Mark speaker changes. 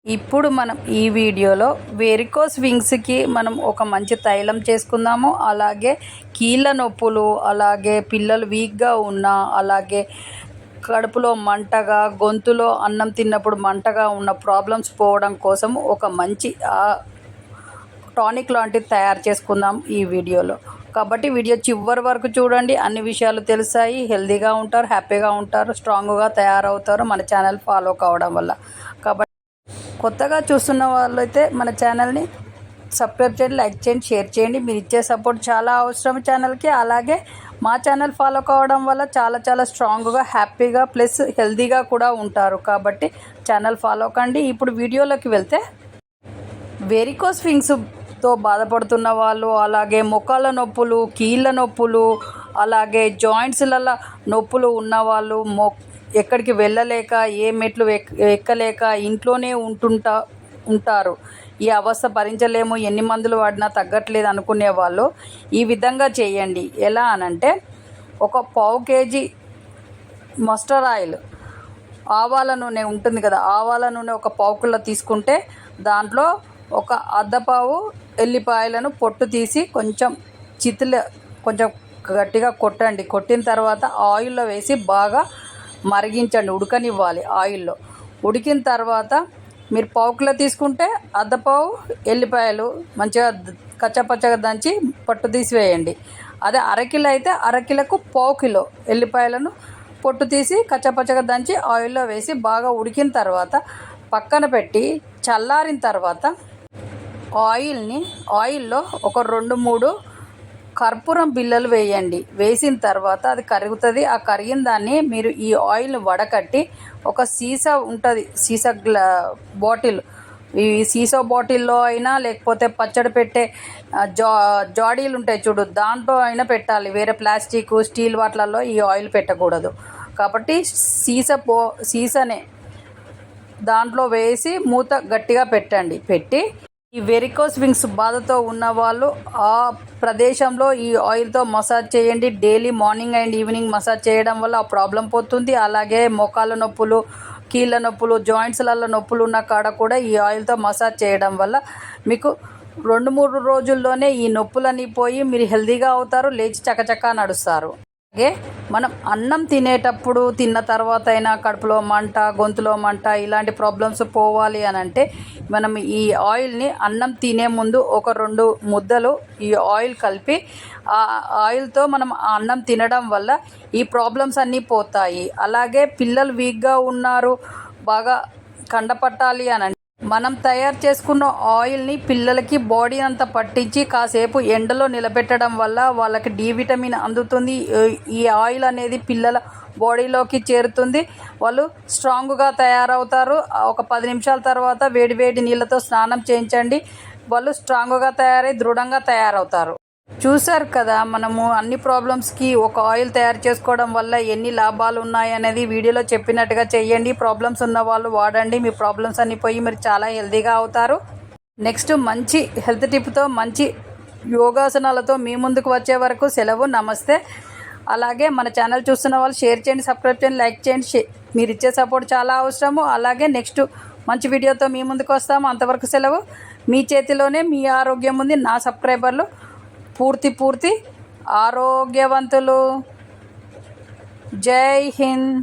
Speaker 1: ఇప్పుడు మనం ఈ వీడియోలో వెరికోస్ వింగ్స్కి మనం ఒక మంచి తైలం చేసుకుందాము. అలాగే కీళ్ళ నొప్పులు, అలాగే పిల్లలు వీక్గా ఉన్నా, అలాగే కడుపులో మంటగా, గొంతులో అన్నం తిన్నప్పుడు మంటగా ఉన్న ప్రాబ్లమ్స్ పోవడం కోసం ఒక మంచి టానిక్ లాంటిది తయారు చేసుకుందాం ఈ వీడియోలో. కాబట్టి వీడియో చివరి వరకు చూడండి, అన్ని విషయాలు తెలుస్తాయి. హెల్తీగా ఉంటారు, హ్యాపీగా ఉంటారు, స్ట్రాంగ్గా తయారవుతారు మన ఛానల్ ఫాలో కావడం వల్ల. కాబట్టి కొత్తగా చూస్తున్న వాళ్ళైతే మన ఛానల్ని సబ్స్క్రైబ్ చేయండి, లైక్ చేయండి, షేర్ చేయండి. మీరు ఇచ్చే సపోర్ట్ చాలా అవసరం ఛానల్కి. అలాగే మా ఛానల్ ఫాలో కావడం వల్ల చాలా స్ట్రాంగ్గా, హ్యాపీగా ప్లస్ హెల్తీగా కూడా ఉంటారు. కాబట్టి ఛానల్ ఫాలో కండి. ఇప్పుడు వీడియోలోకి వెళ్తే, వెరికోస్ వింగ్స్తో బాధపడుతున్న వాళ్ళు, అలాగే మోకాళ్ళ నొప్పులు, కీళ్ళ నొప్పులు, అలాగే జాయింట్స్లలో నొప్పులు ఉన్నవాళ్ళు, ఎక్కడికి వెళ్ళలేక, ఏ మెట్లు ఎక్కలేక ఇంట్లోనే ఉంటారు. ఈ అవస్థ భరించలేము, ఎన్ని మందులు వాడినా తగ్గట్లేదు అనుకునే వాళ్ళు ఈ విధంగా చేయండి. ఎలా అనంటే, ఒక పావు కేజీ మస్టర్డ్ ఆయిల్, ఆవాల నూనె ఉంటుంది కదా, ఆవాల నూనె ఒక పావు కిలో తీసుకుంటే దాంట్లో ఒక అర్ధపావు ఎల్లిపాయలను పొట్టు తీసి కొంచెం గట్టిగా కొట్టండి. కొట్టిన తర్వాత ఆయిల్లో వేసి బాగా మరిగించండి, ఉడకనివ్వాలి. ఆయిల్లో ఉడికిన తర్వాత మీరు పావు కిలో తీసుకుంటే అర్ధపావు ఎల్లిపాయలు మంచిగా కచ్చపచ్చగా దంచి పొట్టు తీసి వేయండి. అదే అరకిలో అయితే అరకిలకు పావు కిలో ఎల్లిపాయలను పొట్టు తీసి కచ్చపచ్చగా దంచి ఆయిల్లో వేసి బాగా ఉడికిన తర్వాత పక్కన పెట్టి, చల్లారిన తర్వాత ఆయిల్లో ఒక 2-3 కర్పూరం బిళ్ళలు వేయండి. వేసిన తర్వాత అది కరుగుతుంది. ఆ కరిగిన దాన్ని మీరు ఈ ఆయిల్ని వడకట్టి ఒక సీసా ఉంటుంది, బాటిల్, ఈ సీసా బాటిల్లో అయినా, లేకపోతే పచ్చడి పెట్టే జాడీలు ఉంటాయి చూడు, దాంట్లో అయినా పెట్టాలి. వేరే ప్లాస్టిక్, స్టీల్ వాటిలలో ఈ ఆయిల్ పెట్టకూడదు. కాబట్టి సీసానే దాంట్లో వేసి మూత గట్టిగా పెట్టి ఈ వెరికోస్ వింగ్స్ బాధతో ఉన్నవాళ్ళు ఆ ప్రదేశంలో ఈ ఆయిల్తో మసాజ్ చేయండి. Daily morning and evening massage చేయడం వల్ల ఆ ప్రాబ్లం పోతుంది. అలాగే మోకాళ్ళ నొప్పులు, కీళ్ళ నొప్పులు, జాయింట్స్లలో నొప్పులు ఉన్న కాడ కూడా ఈ ఆయిల్తో మసాజ్ చేయడం వల్ల మీకు 2-3 రోజుల్లోనే ఈ నొప్పులన్నీ పోయి మీరు హెల్తీగా అవుతారు, లేచి చకచకా నడుస్తారు. అలాగే మనం అన్నం తినేటప్పుడు, తిన్న తర్వాత అయినా కడుపులో మంట, గొంతులో మంట, ఇలాంటి ప్రాబ్లమ్స్ పోవాలి అని అంటే మనం ఈ ఆయిల్ని అన్నం తినే ముందు ఒక 2 ముద్దలు ఈ ఆయిల్ కలిపి, ఆ ఆయిల్తో మనం అన్నం తినడం వల్ల ఈ ప్రాబ్లమ్స్ అన్నీ పోతాయి. అలాగే పిల్లలు వీక్గా ఉన్నారు, బాగా కండపట్టాలి అని అంటే మనం తయారు చేసుకున్న ఆయిల్ని పిల్లలకి బాడీ అంతా పట్టించి కాసేపు ఎండలో నిలబెట్టడం వల్ల వాళ్ళకి డి విటమిన్ అందుతుంది. ఈ ఆయిల్ అనేది పిల్లల బాడీలోకి చేరుతుంది, వాళ్ళు స్ట్రాంగ్గా తయారవుతారు. ఒక 10 నిమిషాల తర్వాత వేడి నీళ్ళతో స్నానం చేయించండి, వాళ్ళు స్ట్రాంగ్గా తయారై దృఢంగా తయారవుతారు. చూశారు కదా, మనము అన్ని ప్రాబ్లమ్స్కి ఒక ఆయిల్ తయారు చేసుకోవడం వల్ల ఎన్ని లాభాలు ఉన్నాయి అనేది వీడియోలో చెప్పినట్టుగా చేయండి. ప్రాబ్లమ్స్ ఉన్న వాళ్ళు వాడండి, మీ ప్రాబ్లమ్స్ అన్నీ పోయి మీరు చాలా హెల్తీగా అవుతారు. నెక్స్ట్ మంచి హెల్త్ టిప్తో, మంచి యోగాసనాలతో మీ ముందుకు వచ్చే వరకు సెలవు. నమస్తే. అలాగే మన ఛానల్ చూస్తున్న వాళ్ళు షేర్ చేయండి, సబ్స్క్రైబ్ చేయండి, లైక్ చేయండి. మీరు ఇచ్చే సపోర్ట్ చాలా అవసరము. అలాగే నెక్స్ట్ మంచి వీడియోతో మీ ముందుకు వస్తాము. అంతవరకు సెలవు. మీ చేతిలోనే మీ ఆరోగ్యం ఉంది. నా సబ్స్క్రైబర్లు పూర్తి ఆరోగ్యవంతులు. జై హింద్.